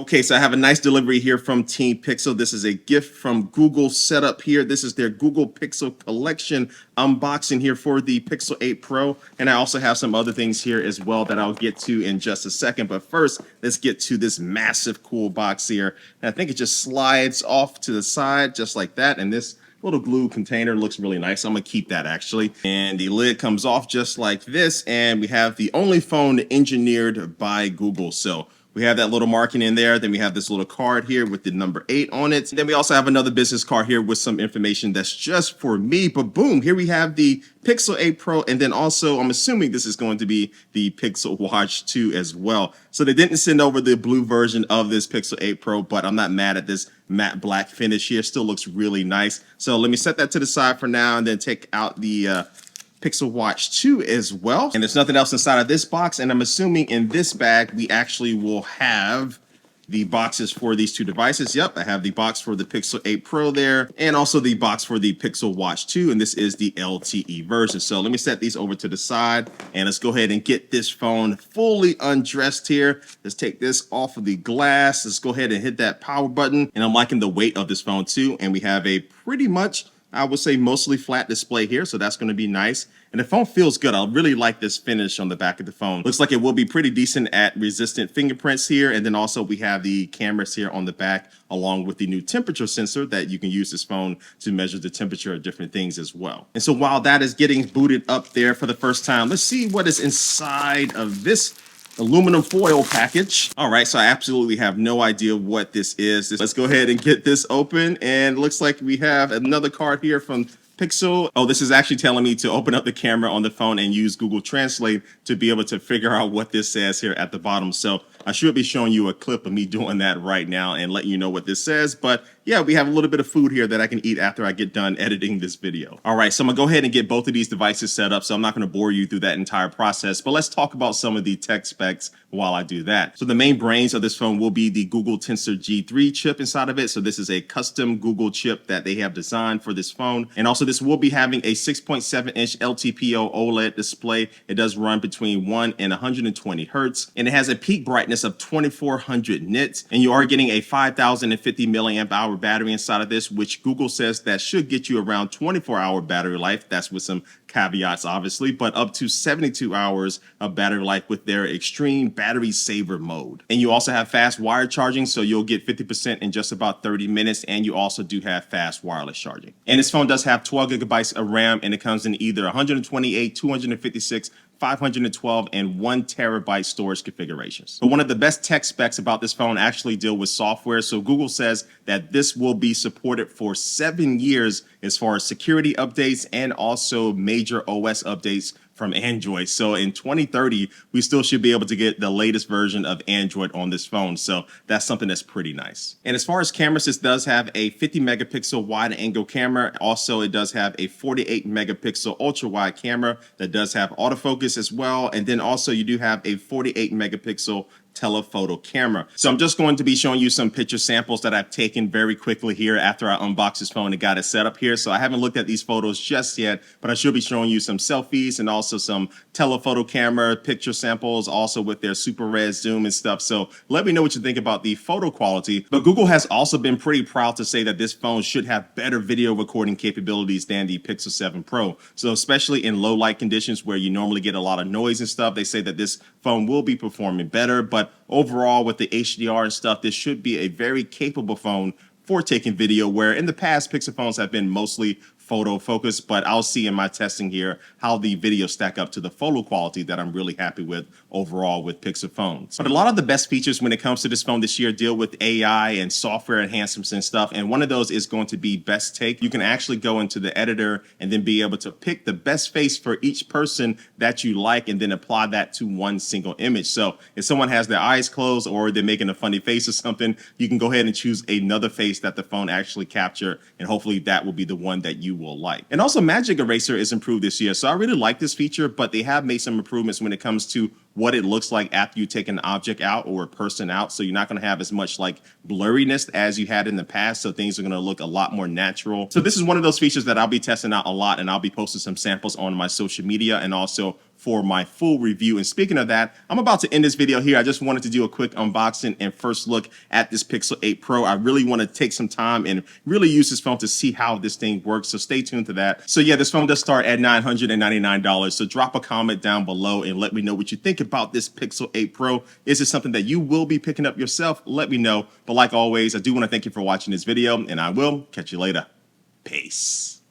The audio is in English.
Okay, so I have a nice delivery here from Team Pixel. This is a gift from Google setup here. This is their Google Pixel Collection unboxing here for the Pixel 8 Pro. And I also have some other things here as well that I'll get to in just a second. But first, let's get to this massive cool box here. And I think it just slides off to the side just like that. And this little glue container looks really nice. I'm gonna keep that actually. And the lid comes off just like this. And we have the only phone engineered by Google. So we have that little marking in there. Then we have this little card here with the number 8 on it. And then we also have another business card here with some information that's just for me. But boom, here we have the Pixel 8 Pro. And then also, I'm assuming this is going to be the Pixel Watch 2 as well. So they didn't send over the blue version of this Pixel 8 Pro, but I'm not mad at this matte black finish here. Still looks really nice. So let me set that to the side for now and then take out the Pixel Watch 2 as well. And there's nothing else inside of this box. And I'm assuming in this bag, we actually will have the boxes for these two devices. Yep, I have the box for the Pixel 8 Pro there, and also the box for the Pixel Watch 2, and this is the LTE version. So let me set these over to the side, and let's go ahead and get this phone fully undressed here. Let's take this off of the glass. Let's go ahead and hit that power button, and I'm liking the weight of this phone too, and we have a pretty much, I would say, mostly flat display here, so that's going to be nice. And the phone feels good. I really like this finish on the back of the phone. Looks like it will be pretty decent at resistant fingerprints here. And then also we have the cameras here on the back, along with the new temperature sensor that you can use this phone to measure the temperature of different things as well. And so while that is getting booted up there for the first time, let's see what is inside of this aluminum foil package. All right, so I absolutely have no idea what this is. Let's go ahead and get this open. And it looks like we have another card here from Pixel. Oh, this is actually telling me to open up the camera on the phone and use Google Translate to be able to figure out what this says here at the bottom. So I should be showing you a clip of me doing that right now and letting you know what this says. But yeah, we have a little bit of food here that I can eat after I get done editing this video. All right, so I'm gonna go ahead and get both of these devices set up. So I'm not gonna bore you through that entire process, but let's talk about some of the tech specs while I do that. So the main brains of this phone will be the Google Tensor G3 chip inside of it. So this is a custom Google chip that they have designed for this phone. And also this will be having a 6.7-inch LTPO OLED display. It does run between 1 and 120 hertz, and it has a peak brightness of 2400 nits, and you are getting a 5050 milliamp hour battery inside of this, which Google says that should get you around 24-hour battery life. That's with some caveats, obviously, but up to 72 hours of battery life with their extreme battery saver mode. And you also have fast wire charging, so you'll get 50% in just about 30 minutes, and you also do have fast wireless charging. And this phone does have 12 gigabytes of RAM, and it comes in either 128, 256, 512, and 1 terabyte storage configurations. But one of the best tech specs about this phone actually deal with software. So Google says that this will be supported for 7 years as far as security updates and also major OS updates from Android. So in 2030, we still should be able to get the latest version of Android on this phone. So that's something that's pretty nice. And as far as cameras, this does have a 50 megapixel wide angle camera. Also, it does have a 48 megapixel ultra wide camera that does have autofocus as well. And then also you do have a 48 megapixel telephoto camera. So I'm just going to be showing you some picture samples that I've taken very quickly here after I unboxed this phone and got it set up here. So I haven't looked at these photos just yet, but I should be showing you some selfies and also some telephoto camera picture samples, also with their super red zoom and stuff. So let me know what you think about the photo quality. But Google has also been pretty proud to say that this phone should have better video recording capabilities than the Pixel 7 Pro. So especially in low light conditions where you normally get a lot of noise and stuff, they say that this phone will be performing better. But overall, with the HDR and stuff, this should be a very capable phone for taking video, where in the past Pixel phones have been mostly photo focused, but I'll see in my testing here how the video stack up to the photo quality that I'm really happy with overall with Pixel phones. But a lot of the best features when it comes to this phone this year deal with AI and software enhancements and stuff, and one of those is going to be Best Take. You can actually go into the editor and then be able to pick the best face for each person that you like and then apply that to one single image. So if someone has their eyes closed or they're making a funny face or something, you can go ahead and choose another face that the phone actually captured, and hopefully that will be the one that you will like. And also Magic Eraser is improved this year. So I really like this feature, but they have made some improvements when it comes to what it looks like after you take an object out or a person out. So you're not going to have as much like blurriness as you had in the past. So things are going to look a lot more natural. So this is one of those features that I'll be testing out a lot, and I'll be posting some samples on my social media and also for my full review. And speaking of that, I'm about to end this video here. I just wanted to do a quick unboxing and first look at this Pixel 8 Pro. I really want to take some time and really use this phone to see how this thing works. So stay tuned to that. So yeah, this phone does start at $999. So drop a comment down below and let me know what you think about this Pixel 8 Pro. Is it something that you will be picking up yourself? Let me know. But like always, I do want to thank you for watching this video, and I will catch you later. Peace.